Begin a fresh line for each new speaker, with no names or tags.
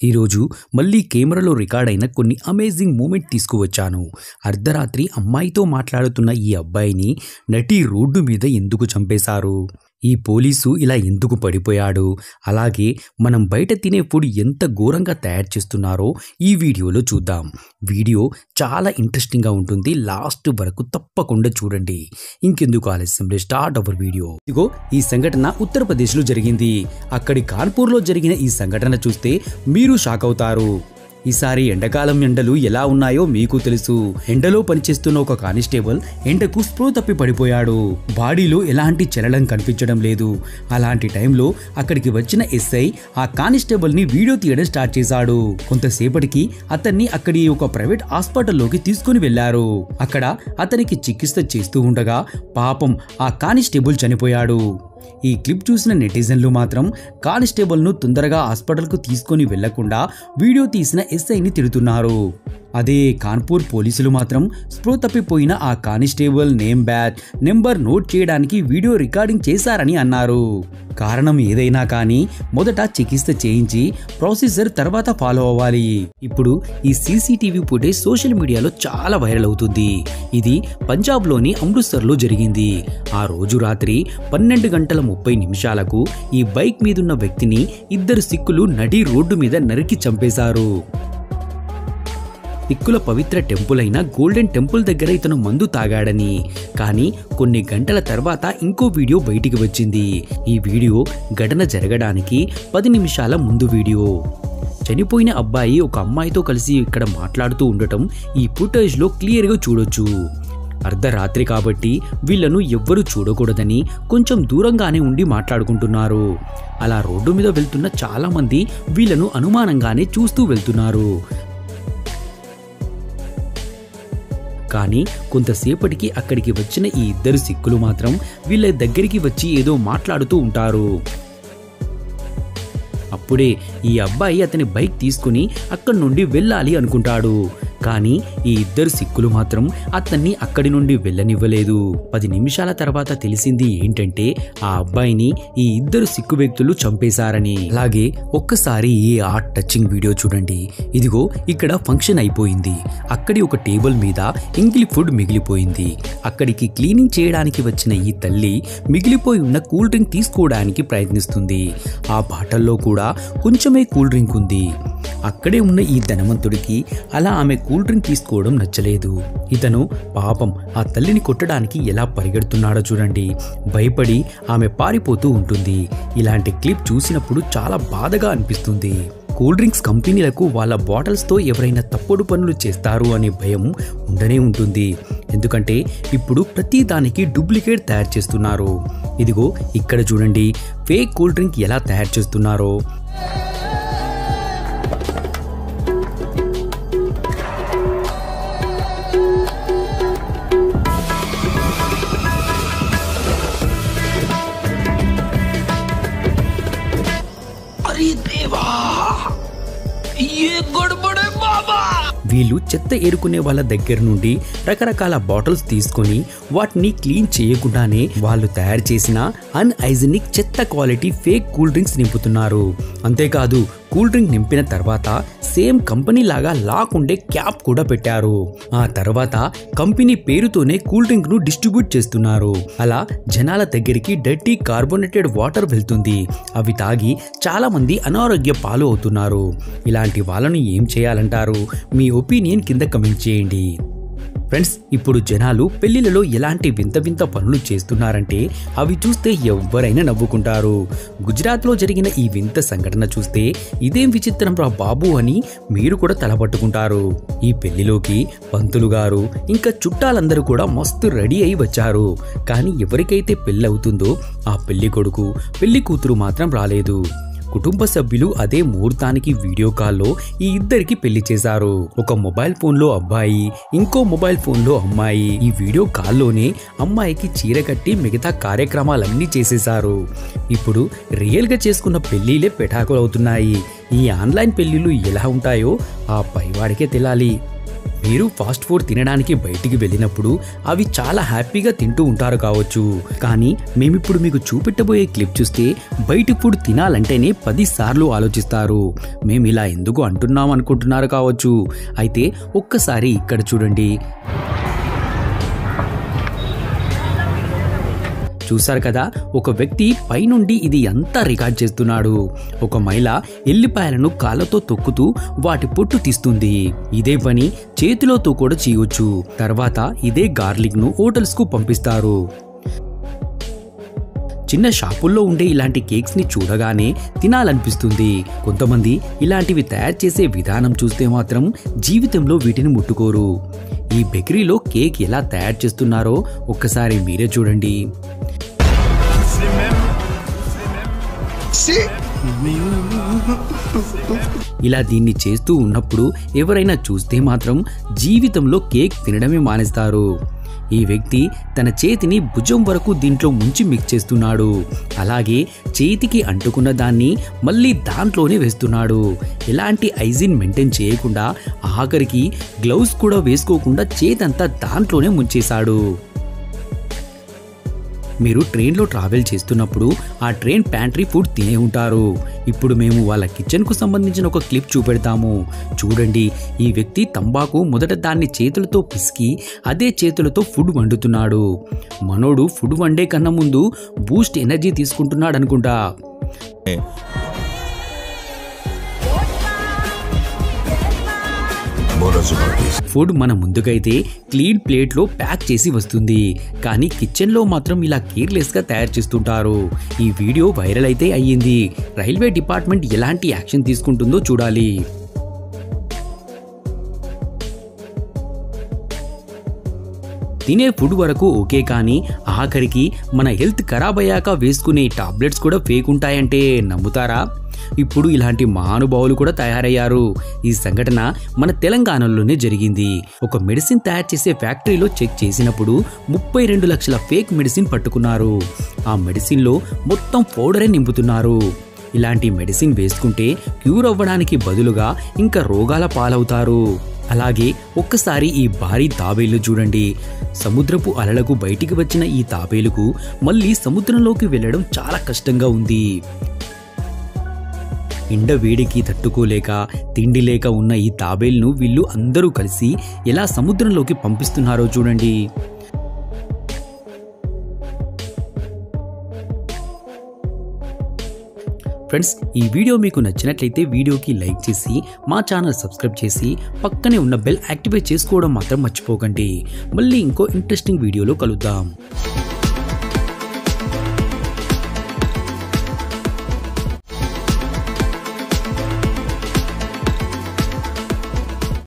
ఈరోజు మళ్ళీ కెమెరాలో రికార్డ్ అయిన కొన్ని అమేజింగ్ మూమెంట్ తీసుకువచ్చాను. అర్ధరాత్రి అమ్మాయితో మాట్లాడుతున్న ఈ అబ్బాయిని నటి రోడ్డు మీద ఎందుకు చంపేశారు? ఈ పోలీసు ఇలా ఎందుకు పడిపోయాడు? అలాగే మనం బయట తినే ఫుడ్ ఎంత ఘోరంగా తయారు చేస్తున్నారో ఈ వీడియోలో చూద్దాం. వీడియో చాలా ఇంట్రెస్టింగ్గా ఉంటుంది. లాస్ట్ వరకు తప్పకుండా చూడండి. ఇంకెందుకు ఆలస్యం, స్టార్ట్ అవర్ వీడియో. ఇదిగో ఈ సంఘటన ఉత్తరప్రదేశ్లో జరిగింది. అక్కడి కాన్పూర్లో జరిగిన ఈ సంఘటన చూస్తే మీరు షాక్ అవుతారు. ఈసారి ఎండాకాలం ఎండలు ఎలా ఉన్నాయో మీకు తెలుసు. ఎండలో పనిచేస్తున్న ఒక కానిస్టేబుల్ ఎండకు స్పృహ తప్పి పడిపోయాడు. బాడీలో ఎలాంటి చలనం కనిపించడం లేదు. అలాంటి టైంలో అక్కడికి వచ్చిన ఎస్ఐ ఆ కానిస్టేబుల్ ని వీడియో తీయడం స్టార్ట్ చేశాడు. కొంతసేపటికి అతన్ని అక్కడి ఒక ప్రైవేట్ హాస్పిటల్లోకి తీసుకుని వెళ్లారు. అక్కడ అతనికి చికిత్స చేస్తూ ఉండగా పాపం ఆ కానిస్టేబుల్ చనిపోయాడు. ఈ క్లిప్ చూసిన నెటిజన్లు మాత్రం కానిస్టేబుల్ను తొందరగా హాస్పిటల్కు తీసుకొని వెళ్లకుండా వీడియో తీసిన ఎస్ఐని తిడుతున్నారు. అదే కాన్పూర్ పోలీసులు మాత్రం స్పృహ తప్పిపోయిన ఆ constable name, batch, number note చేయడానికి వీడియో రికార్డింగ్ చేశారని అన్నారు. కారణం ఏదైనా కానీ మొదట చికిత్స చేయించి ప్రొసీజర్ తర్వాత ఫాలో అవ్వాలి. ఇప్పుడు ఈ సీసీటీవీ ఫుటేజ్ సోషల్ మీడియాలో చాలా వైరల్ అవుతుంది. ఇది పంజాబ్లోని అమృత్సర్లో జరిగింది. ఆ రోజు రాత్రి 12:30 ఈ బైక్ మీదున్న వ్యక్తిని ఇద్దరు సిక్కులు నడి రోడ్డు మీద నరికి చంపేశారు. సిక్కుల పవిత్ర టెంపుల్ అయిన గోల్డెన్ టెంపుల్ దగ్గర ఇతను మందు తాగాడని. కానీ కొన్ని గంటల తర్వాత ఇంకో వీడియో బయటికి వచ్చింది. ఈ వీడియో ఘటన జరగడానికి 10 నిమిషాల ముందు వీడియో. చనిపోయిన అబ్బాయి ఒక అమ్మాయితో కలిసి ఇక్కడ మాట్లాడుతూ ఉండటం ఈ ఫుటేజ్లో క్లియర్గా చూడొచ్చు. అర్ధరాత్రి కాబట్టి వీళ్లను ఎవ్వరూ చూడకూడదని కొంచెం దూరంగానే ఉండి మాట్లాడుకుంటున్నారు. అలా రోడ్డు మీద వెళ్తున్న చాలా మంది వీళ్లను అనుమానంగానే చూస్తూ వెళ్తున్నారు. కానీ కొంతసేపటికి అక్కడికి వచ్చిన ఈ ఇద్దరు సిక్కులు మాత్రం వీళ్ళ దగ్గరికి వచ్చి ఏదో మాట్లాడుతూ ఉంటారు. అప్పుడే ఈ అబ్బాయి అతని బైక్ తీసుకుని అక్కడి నుండి వెళ్ళాలి అనుకుంటాడు. కానీ ఈ ఇద్దరు సిక్కులు మాత్రం అతన్ని అక్కడి నుండి వెళ్ళనివ్వలేదు. 10 నిమిషాల తర్వాత తెలిసింది ఏంటంటే ఆ అబ్బాయిని ఈ ఇద్దరు సిక్కు వ్యక్తులు చంపేశారని. అలాగే ఒక్కసారి ఈ హార్ట్ టచింగ్ వీడియో చూడండి. ఇదిగో ఇక్కడ ఫంక్షన్ అయిపోయింది. అక్కడి ఒక టేబుల్ మీద ఇంగ్లీ ఫుడ్ మిగిలిపోయింది. అక్కడికి క్లీనింగ్ చేయడానికి వచ్చిన ఈ తల్లి మిగిలిపోయి ఉన్న కూల్ డ్రింక్ తీసుకోవడానికి ప్రయత్నిస్తుంది. ఆ బాటల్లో కూడా కొంచెమే కూల్ డ్రింక్ ఉంది. అక్కడే ఉన్న ఈ ధనవంతుడికి అలా ఆమె కూల్ డ్రింక్ తీసుకోవడం నచ్చలేదు. ఇతను పాపం ఆ తల్లిని కొట్టడానికి ఎలా పరిగెడుతున్నాడో చూడండి. భయపడి ఆమె పారిపోతూ ఉంటుంది. ఇలాంటి క్లిప్ చూసినప్పుడు చాలా బాధగా అనిపిస్తుంది. కూల్ డ్రింక్స్ కంపెనీలకు వాళ్ళ బాటిల్స్తో ఎవరైనా తప్పుడు పనులు చేస్తారు అనే భయం ఉండనే ఉంటుంది. ఎందుకంటే ఇప్పుడు ప్రతి దానికి డూప్లికేట్ తయారు చేస్తున్నారు. ఇదిగో ఇక్కడ చూడండి ఫేక్ కూల్ డ్రింక్ ఎలా తయారు చేస్తున్నారో. వీళ్ళు చెత్త ఏరుకునే వాళ్ళ దగ్గర నుండి రకరకాల బాటిల్స్ తీసుకొని వాటిని క్లీన్ చేయకుండానే వాళ్ళు తయారు చేసిన అన్హైజీనిక్ చెత్త క్వాలిటీ ఫేక్ కూల్ డ్రింక్స్ నింపుతున్నారు. అంతేకాదు కూల్ డ్రింక్ నింపిన తర్వాత సేమ్ కంపెనీ లాగా లాక్ ఉండే క్యాప్ కూడా పెట్టారు. ఆ తర్వాత కంపెనీ పేరుతోనే కూల్ డ్రింక్ ను డిస్ట్రిబ్యూట్ చేస్తున్నారు. అలా జనాల దగ్గరికి డర్టీ కార్బోనేటెడ్ వాటర్ వెళ్తుంది. అవి తాగి చాలా మంది అనారోగ్య పాలు అవుతున్నారు. ఇలాంటి వాళ్ళను ఏం చేయాలంటారు? మీ ఒపీనియన్ కింద కమెంట్ చేయండి. ఫ్రెండ్స్, ఇప్పుడు జనాలు పెళ్లిలలో ఎలాంటి వింత వింత పనులు చేస్తున్నారంటే అవి చూస్తే ఎవరైనా నవ్వుకుంటారు. గుజరాత్లో జరిగిన ఈ వింత సంఘటన చూస్తే ఇదేం విచిత్రం రా బాబు అని మీరు కూడా తలపట్టుకుంటారు. ఈ పెళ్లిలోకి పంతులు గారు ఇంకా చుట్టాలందరూ కూడా మస్తు రెడీ అయి వచ్చారు. కానీ ఎవరికైతే పెళ్లి అవుతుందో ఆ పెళ్లి కొడుకు పెళ్లి కూతురు మాత్రం రాలేదు. కుటుంబ సభ్యులు అదే ముహూర్తానికి వీడియో కాల్లో ఈ ఇద్దరికి పెళ్లి చేశారు. ఒక మొబైల్ ఫోన్లో అబ్బాయి, ఇంకో మొబైల్ ఫోన్లో అమ్మాయి. ఈ వీడియో కాల్లోనే అమ్మాయికి చీర కట్టి మిగతా కార్యక్రమాలన్నీ చేసేశారు. ఇప్పుడు రియల్గా చేసుకున్న పెళ్లిలే పెటాకులు అవుతున్నాయి. ఈ ఆన్లైన్ పెళ్లిళ్ళు ఎలా ఉంటాయో ఆ పైవాడికే తెలియాలి. మీరు ఫాస్ట్ ఫుడ్ తినడానికి బయటికి వెళ్ళినప్పుడు అవి చాలా హ్యాపీగా తింటూ ఉంటారు కావచ్చు. కానీ మేమిప్పుడు మీకు చూపెట్టబోయే క్లిప్ చూస్తే బయటి ఫుడ్ తినాలంటేనే 10 సార్లు ఆలోచిస్తారు. మేము ఇలా ఎందుకు అంటున్నాం అనుకుంటున్నారు కావచ్చు. అయితే ఒక్కసారి ఇక్కడ చూడండి. చూశారు కదా, ఒక వ్యక్తి పైనుండి ఇది అంతా రికార్డ్ చేస్తున్నాడు. ఒక మహిళ ఎల్లిపాయలను కాళ్ళతో తొక్కుతూ వాటి పొట్టు తీస్తుంది. ఇదే పని చేతిలోతో కూడా చేయొచ్చు. తర్వాత ఇదే గార్లిక్ ను హోటల్స్ కు పంపిస్తారు. చిన్న షాపుల్లో ఉండే ఇలాంటి కేక్స్ ని చూడగానే తినాలనిపిస్తుంది. కొంతమంది ఇలాంటివి తయారు చేసే విధానం చూస్తే మాత్రం జీవితంలో వీటిని ముట్టుకోరు. ఈ బేకరీలో కేక్ ఎలా తయారు చేస్తున్నారో ఒక్కసారి మీరే చూడండి. ఇలా దీన్ని చేస్తూ ఉన్నప్పుడు ఎవరైనా చూస్తే మాత్రం జీవితంలో కేక్ తినడమే మానేస్తారు. ఈ వ్యక్తి తన చేతిని భుజం వరకు దీంట్లో ముంచి మిక్స్ చేస్తున్నాడు. అలాగే చేతికి అంటుకున్న దాన్ని మళ్ళీ దాంట్లోనే వేస్తున్నాడు. ఎలాంటి హైజీన్ మెయింటైన్ చేయకుండా ఆఖరికి గ్లౌస్ కూడా వేసుకోకుండా చేతంతా దాంట్లోనే ముంచేశాడు. మీరు ట్రైన్లో ట్రావెల్ చేస్తున్నప్పుడు ఆ ట్రైన్ ప్యాంట్రీ ఫుడ్ తినే ఉంటారు. ఇప్పుడు మేము వాళ్ళ కిచెన్కు సంబంధించిన ఒక క్లిప్ చూపెడతాము. చూడండి, ఈ వ్యక్తి తంబాకు మొదట దాన్ని చేతులతో పిసికి అదే చేతులతో ఫుడ్ వండుతున్నాడు. మనోడు ఫుడ్ వండే కన్నా ముందు బూస్ట్ ఎనర్జీ తీసుకుంటున్నాడు అనుకుంటా. ఫుడ్ మన ముందుకైతే క్లీన్ ప్లేట్లో ప్యాక్ చేసి వస్తుంది. కానీ కిచెన్లో మాత్రం ఇలా కేర్లెస్గా తయారు చేస్తుంటారు. ఈ వీడియో వైరల్ అయితే అయ్యింది. రైల్వే డిపార్ట్మెంట్ ఎలాంటి యాక్షన్ తీసుకుంటుందో చూడాలి. తినే ఫుడ్ వరకు ఓకే, కానీ ఆఖరికి మన హెల్త్ ఖరాబ్ అయ్యాక వేసుకునే టాబ్లెట్స్ కూడా ఫేక్ ఉంటాయంటే నమ్ముతారా? ఇప్పుడు ఇలాంటి మహానుభావులు కూడా తయారయ్యారు. ఈ సంఘటన మన తెలంగాణలోనే జరిగింది. ఒక మెడిసిన్ తయారు చేసే ఫ్యాక్టరీలో చెక్ చేసినప్పుడు 32 లక్షల ఫేక్ మెడిసిన్ పట్టుకున్నారు. ఆ మెడిసిన్లో మొత్తం పౌడరే నింపుతున్నారు. ఇలాంటి మెడిసిన్ వేసుకుంటే క్యూర్ అవ్వడానికి బదులుగా ఇంకా రోగాల పాలవుతారు. అలాగే ఒక్కసారి ఈ భారీ తాబేలు చూడండి. సముద్రపు అలలకు బయటికి వచ్చిన ఈ తాబేలుకు మళ్ళీ సముద్రంలోకి వెళ్ళడం చాలా కష్టంగా ఉంది. ఎండ వేడికి తట్టుకోలేక తిండి లేక ఉన్న ఈ తాబేలును వీళ్ళు అందరూ కలిసి ఎలా సముద్రంలోకి పంపిస్తున్నారో చూడండి. ఫ్రెండ్స్, ఈ వీడియో మీకు నచ్చినట్లయితే వీడియోకి లైక్ చేసి మా ఛానల్ సబ్స్క్రైబ్ చేసి పక్కనే ఉన్న బెల్ యాక్టివేట్ చేసుకోవడం మాత్రం మర్చిపోకండి. మళ్ళీ ఇంకో ఇంట్రెస్టింగ్ వీడియోలో కలుద్దాం.